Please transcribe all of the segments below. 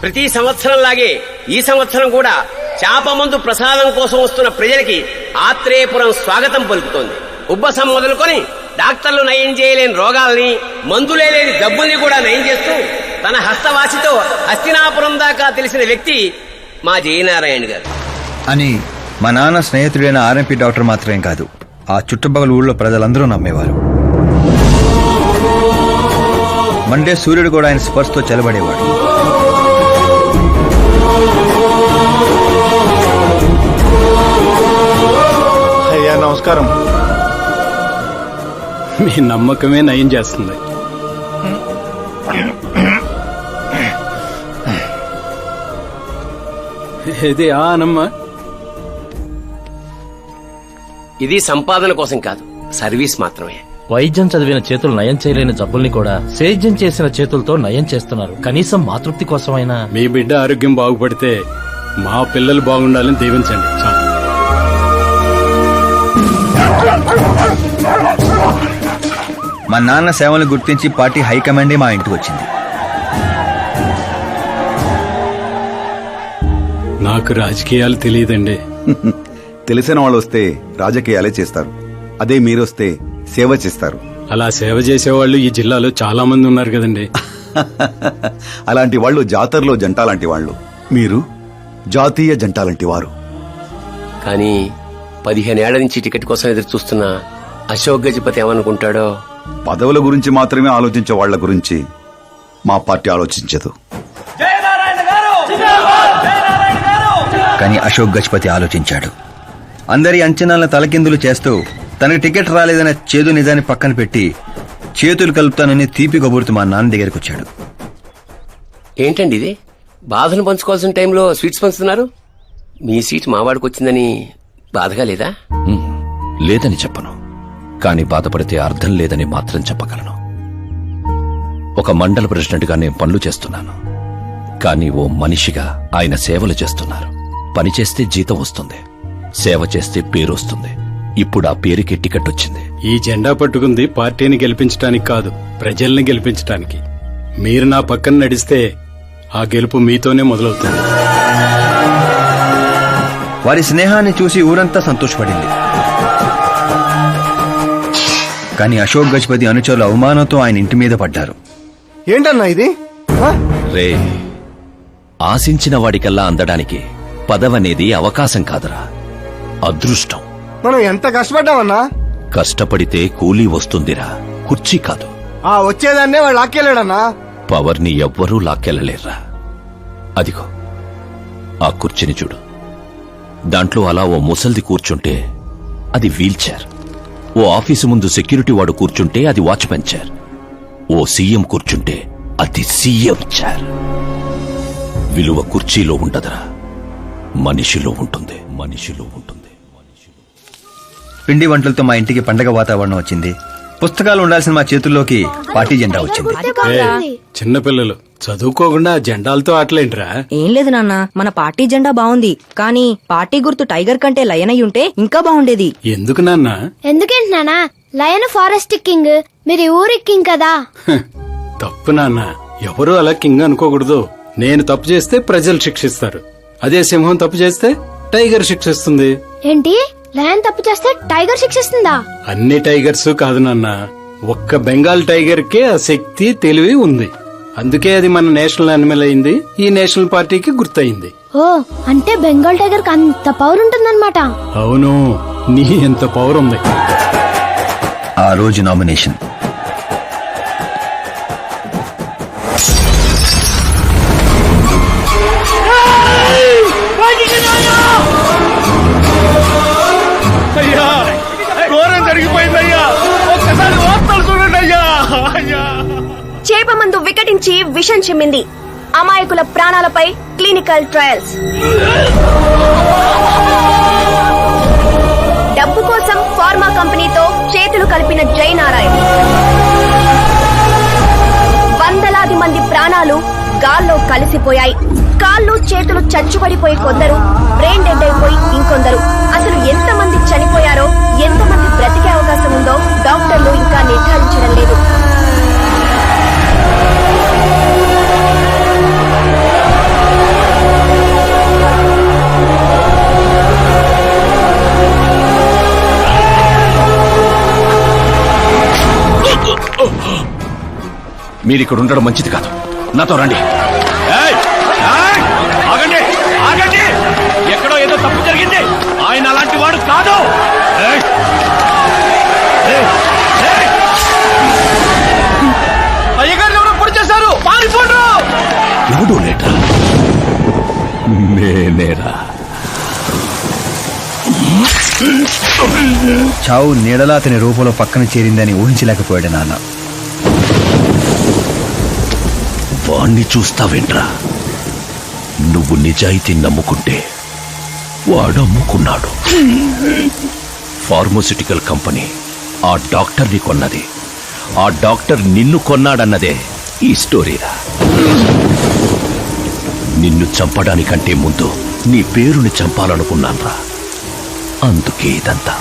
ప్రతి సంవత్సరంలాగే ఈ సంవత్సరం కూడా చేప మందు ప్రసాదం కోసం వస్తున్న ప్రజలకి ఆత్రేయపురం స్వాగతం పలుకుతోంది. ఉబ్బసం మొదలుకొని డాక్టర్లు నయం చేయలేని రోగాల్ని, మందులే లేని జబ్బుల్ని కూడా నయం చేస్తూ తన హస్తవాసితో హస్తినాపురం దాకా తెలిసిన వ్యక్తి మా జయనారాయణ గారు అని మా నాన్న స్నేహితుడైన ఆర్ఎంపీ డాక్టర్ మాత్రమే కాదు, ఆ చుట్టుపక్కల ఊళ్ళో ప్రజలందరూ నమ్మేవారు. మండే సూర్యుడు కూడా ఆయన స్పర్శతో చెలబడేవాడు. అయ్యా నమస్కారం. మీ నమ్మకమే నయం చేస్తుంది. ఇది ఆనమ్మా, ఇది సంపాదన కోసం కాదు, సర్వీస్ మాత్రమే. వైద్యం చదివిన చేతులు నయం చేయలేని జబ్బుల్ని కూడా సేద్యం చేసిన చేతులతో నయం చేస్తున్నారు. కనీసం మాతృప్తి కోసమైనా. మీ బిడ్డ ఆరోగ్యం బాగుపడితే మా పిల్లలు బాగుండాలని దీవించండి చాలు. మా నాన్న సేవలు గుర్తించి పార్టీ హైకమాండే మా ఇంటికి వచ్చింది. నాకు రాజకీయాలు తెలియదండి. తెలిసిన వాళ్ళు వస్తే రాజకీయాలే చేస్తారు, అదే మీరొస్తే సేవ చేస్తారు. అలా సేవ చేసేవాళ్ళు ఈ జిల్లాలో చాలా మంది ఉన్నారు కదండి. అలాంటి వాళ్ళు జాతరలో జంటాలాంటి వాళ్ళు, మీరు జాతీయ జంటాలాంటి వారు. కానీ 15 ఏళ్ల నుంచి టికెట్ కోసం ఎదురు చూస్తున్న అశోక్ గజపతి ఏమనుకుంటాడో. పదవుల గురించి మాత్రమే ఆలోచించే వాళ్ల గురించి మా పార్టీ ఆలోచించదు. కానీ అశోక్ గజపతి ఆలోచించాడు. అందరి అంచనాలను తలకిందులు చేస్తూ తనకు టికెట్ రాలేదనే చేదు నిజాన్ని పక్కన పెట్టి చేతులు కలుపుతానని తీపి కబురుతూ మా నాన్న దగ్గరికి వచ్చాడు. ఏంటండి ఇది? బాధను పంచుకోవాల్సిన టైంలో స్వీట్స్ పంచుతున్నారు. మీ సీట్ మావాడికి వచ్చిందని బాధగా లేదా? లేదని చెప్పను, కానీ బాధపడితే అర్థం లేదని మాత్రం చెప్పగలను. ఒక మండల ప్రెసిడెంట్గా నేను పనులు చేస్తున్నాను, కానీ ఓ మనిషిగా ఆయన సేవలు చేస్తున్నారు. పని చేస్తే జీతం వస్తుంది, సేవ చేస్తే పేరు వస్తుంది. ఇప్పుడు ఆ పేరుకి టికెట్ వచ్చింది. ఈ జెండా పట్టుకుంది పార్టీని గెలిపించడానికి కాదు, ప్రజల్ని గెలిపించడానికి. మీరు నా పక్కన నడిస్తే ఆ గెలుపు మీతోనే మొదలవుతుంది. వారి స్నేహాన్ని చూసి ఊరంతా సంతోషపడింది. కానీ అశోక్ గజపతి అనుచరుల అవమానంతో ఆయన ఇంటి మీద పడ్డారు. ఏంటన్నా ఇది? రే, ఆశించిన వాడికల్లా అందడానికి పదవనేది అవకాశం కాదురా, అదృష్టం. మనం ఎంత కష్టపడ్డామన్నా? కష్టపడితే కూలీ వస్తుందిరా, కుర్చీ కాదు. ఆ వచ్చేదాన్నే వాడు లాక్కెళ్ళాడన్నా. పవర్ని ఎవ్వరూ లాక్కెళ్లలేర్రా. అదిగో ఆ కుర్చీని చూడు, దాంట్లో అలా ఓ ముసల్ది కూర్చుంటే అది వీల్ చైర్. ఓ ఆఫీసు ముందు సెక్యూరిటీ వాడు కూర్చుంటే అది వాచ్మెన్ చైర్. ఓ సీఎం కూర్చుంటే అది సీఎం చైర్. విలువ కుర్చీలో ఉండదురా, మనిషిలో ఉంటుంది. మనిషిలో ఉంటుంది. పిండి వంటలతో మా ఇంటికి పండగ వాతావరణం వచ్చింది. పుస్తకాలు ఉండాల్సిన మా చేతుల్లోకి పార్టీ జెండా వచ్చింది. చిన్నపిల్లలు చదువుకోకుండా జెండాలతో ఆటలేంట్రా? ఏం లేదు నాన్న, మన పార్టీ జెండా బాగుంది, కానీ పార్టీ గుర్తు టైగర్ కంటే లయన్ అయి ఉంటే ఇంకా బాగుండేది. ఎందుకు నాన్న? ఎందుకేంటి నాన్న? లయన్ ఫారెస్ట్ కింగ్, మీరు ఊరి కింగ్ కదా. తప్పు నాన్న, ఎవరు అలా కింగ్ అనుకోకూడదు. నేను తప్పు చేస్తే ప్రజలు శిక్షిస్తారు, అదే సింహం తప్పు చేస్తే టైగర్ శిక్షిస్తుంది. ఏంటి? లయన్ తప్పు చేస్తే టైగర్ శిక్షిస్తుందా? అన్ని టైగర్స్ కాదు నాన్న, ఒక్క బెంగాల్ టైగర్ కే ఆ శక్తి తెలివి ఉంది. అందుకే అది మన నేషనల్ యానిమల్ అయింది, ఈ నేషనల్ పార్టీకి గుర్తయింది. ఓ, అంటే బెంగాల్ టైగర్ కి అంత పవర్ ఉంటుందన్నమాట. అవును, నీ ఎంత పవర్ ఉంది. ఆ రోజు నామినేషన్. చేప మందు వికటించి విషం చిమ్మింది. అమాయకుల ప్రాణాలపై క్లినికల్ ట్రయల్స్. డబ్బు కోసం ఫార్మా కంపెనీతో చేతులు కలిపిన జయనారాయణ. వందలాది మంది ప్రాణాలు గాల్లో కలిసిపోయాయి. కాళ్ళు చేతులు చచ్చుబడిపోయి కొందరు, బ్రెయిన్ డెడ్ అయిపోయి ఇంకొందరు. అసలు ఎంతమంది చనిపోయారో, ఎంతమంది బ్రతికే అవకాశం ఉందో డాక్టర్లు ఇంకా నిర్ధారించడం లేదు. మీరిక్కడ ఉండడం మంచిది కాదు. నాతో రండి. ఏయ్! ఏయ్! ఆగండి! ఆగండి! ఎక్కడో ఏదో తప్పు జరిగింది. ఆయన అలాంటి వాడు కాదు. ఏయ్! ఏయ్! ఏయ్! అయ్యగారు ఎవరో పొడి చేశారు, పారిపోండు. ఎవడు లేటా? నేనేరా. చావు నీడలా అతని రూపంలో పక్కన చేరిందని ఊహించలేకపోయాడు నాన్న. వాణ్ణి చూస్తావేంట్రా? నువ్వు నిజాయితీ నమ్ముకుంటే వాడు అమ్ముకున్నాడు. ఫార్మస్యూటికల్ కంపెనీ ఆ డాక్టర్ని కొన్నది. ఆ డాక్టర్ నిన్ను కొన్నాడన్నదే ఈ స్టోరీరా. నిన్ను చంపడానికంటే ముందు నీ పేరుని చంపాలనుకున్నాన్రా. అందుకే ఇదంతా.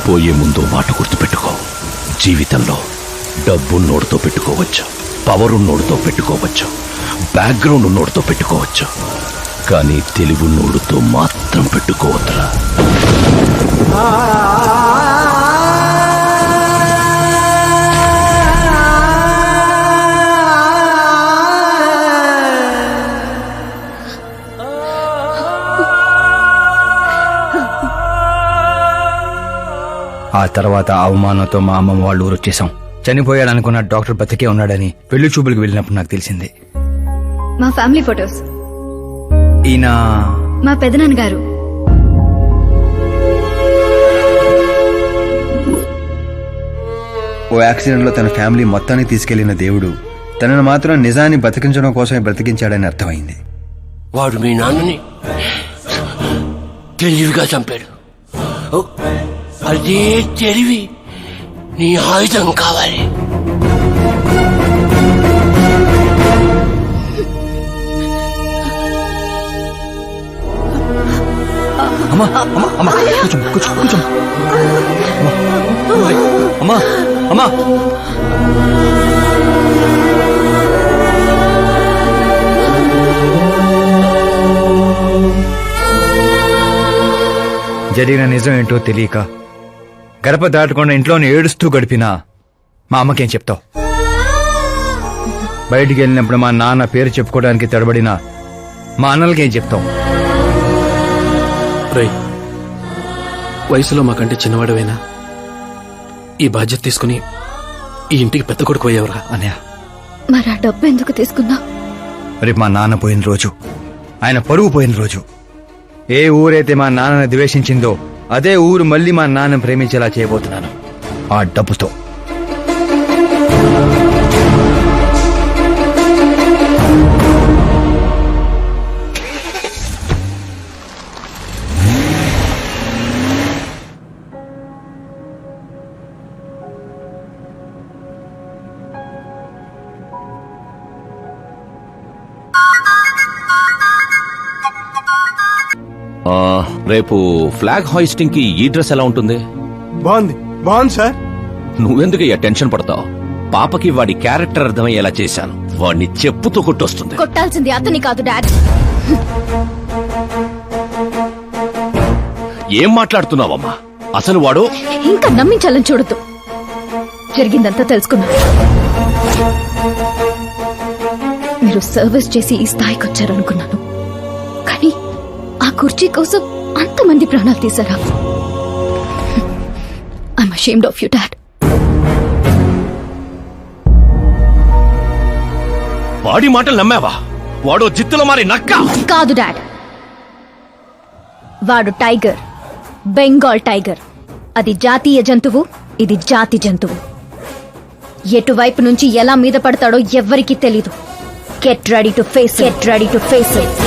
పోయే ముందు మాట గుర్తుపెట్టుకో. జీవితంలో డబ్బున్నోడితో పెట్టుకోవచ్చు, పవరున్నోడితో పెట్టుకోవచ్చు, బ్యాక్గ్రౌండ్ ఉన్నోడితో పెట్టుకోవచ్చు, కానీ తెలివున్నోడితో మాత్రం పెట్టుకోవద్దురా. ఆ తర్వాత అవమానంతో మా అమ్మమ్మ వాళ్ళు ఊరు వచ్చేసాం. చనిపోయాడనుకున్న డాక్టర్ బతికే ఉన్నాడని పెళ్లి చూపులకు వెళ్ళినప్పుడు నాకు తెలిసింది. మా ఫ్యామిలీ ఫొటోస్. ఈయన మా పెదనాన్నగారు. ఓ యాక్సిడెంట్ లో తన ఫ్యామిలీ మొత్తాన్ని తీసుకెళ్లిన దేవుడు తనను మాత్రం నిజాన్ని బతికించడం కోసమే బ్రతికించాడని అర్థమైంది. వాడు మీ నాన్నని తెలివిగా చంపాడు. అదే తెలివి నీ ఆయుధం కావాలి. అమ్మా అమ్మా అమ్మా కూర్చో కూర్చో కూర్చో. అమ్మా అమ్మా జరిగిన నిజం ఏంటో తెలియక గడప దాటకుండా ఇంట్లోనే ఏడుస్తూ గడిపినా మా అమ్మకేం చెప్తావు? బయటికి వెళ్ళినప్పుడు మా నాన్న పేరు చెప్పుకోవడానికి తడబడినా మా అన్నలకేం చెప్తాం? రై, వయసులో మాకంటే చిన్నవాడవేనా? ఈ బాధ్యత తీసుకుని ఈ ఇంటికి పెద్ద కొడుకు అయ్యేవరా? అన్నయ్య, మరి ఆ డబ్బు ఎందుకు తీసుకున్నా? రేపు మా నాన్న పోయిన రోజు, ఆయన పరువు పోయిన రోజు, ఏ ఊరైతే మా నాన్నని ద్వేషించిందో అదే ఊరు మళ్ళీ మా నాన్న ప్రేమించేలా చేయబోతున్నాను ఆ డబ్బుతో. రేపు ఫ్లాగ్ హాయిస్టింగ్ కి ఈ డ్రెస్ ఎలా ఉంటుంది? బాగుంది బాగుంది సార్. నువ్వెందుకయ్యా టెన్షన్ పడతావు? పాపకి వాడి క్యారెక్టర్ అర్థమయ్యేలా చేశాను. వాడిని చెప్పుతో కొట్టొస్తుంది. కొట్టాల్సింది అతని కాదు డాడ్. ఏం మాట్లాడుతున్నావమ్మా? అసలు వాడు ఇంకా నమ్మించాలని చూడద్దు. జరిగిందంతా తెలుసుకున్నా. మీరు సర్వీస్ చేసి ఈ స్థాయికి వచ్చారనుకున్నాను, కానీ ఆ కుర్చీ కోసం అంతమంది ప్రాణాలు తీశారా? I'm ashamed of you dad. వాడి మాటలు నమ్మావా? వాడు జిత్తులో మారి నక్క కాదు డాడ్. వాడు టైగర్, బెంగాల్ టైగర్. అది జాతీయ జంతువు, ఇది జాతి జంతువు. ఎటువైపు నుంచి ఎలా మీద పడతాడో ఎవ్వరికీ తెలీదు. Get ready to face, get ready to face it.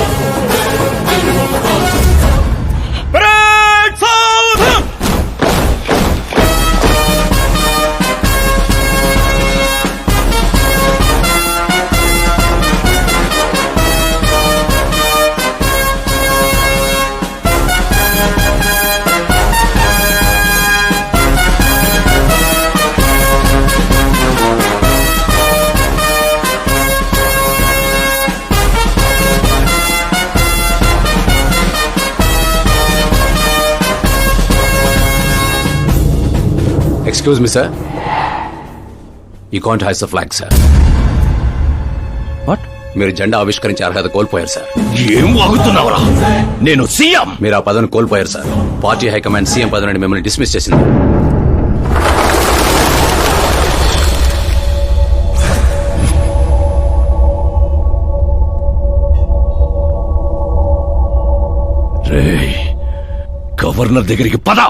Excuse me sir, you can't hoist the flag sir. What? మీరు జెండా ఆవిష్కరించే అర్హత కోల్పోయారు సార్. ఏం వాగుతున్నావురా? నేను సీఎం. మీరు ఆ పదవిని కోల్పోయారు సార్. పార్టీ హైకమాండ్ సీఎం పదవి నుండి మిమ్మల్ని డిస్మిస్ చేసింది. రేయ్, గవర్నర్ దగ్గరికి పద.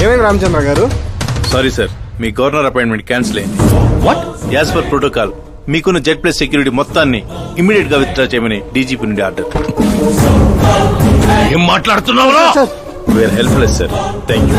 ఏమైంది రామచంద్ర గారు? సారీ సార్, మీ గవర్నర్ అపాయింట్మెంట్ క్యాన్సిల్ అయింది. వాట్? యాజ్ పర్ ప్రోటోకాల్ మీకున్న జెడ్ ప్లస్ సెక్యూరిటీ మొత్తాన్ని ఇమీడియట్ గా విత్డ్రా చేయమని డీజీపీ నుండి ఆర్డర్. ఏం మాట్లాడుతున్నావురా? We're helpless sir. Thank you.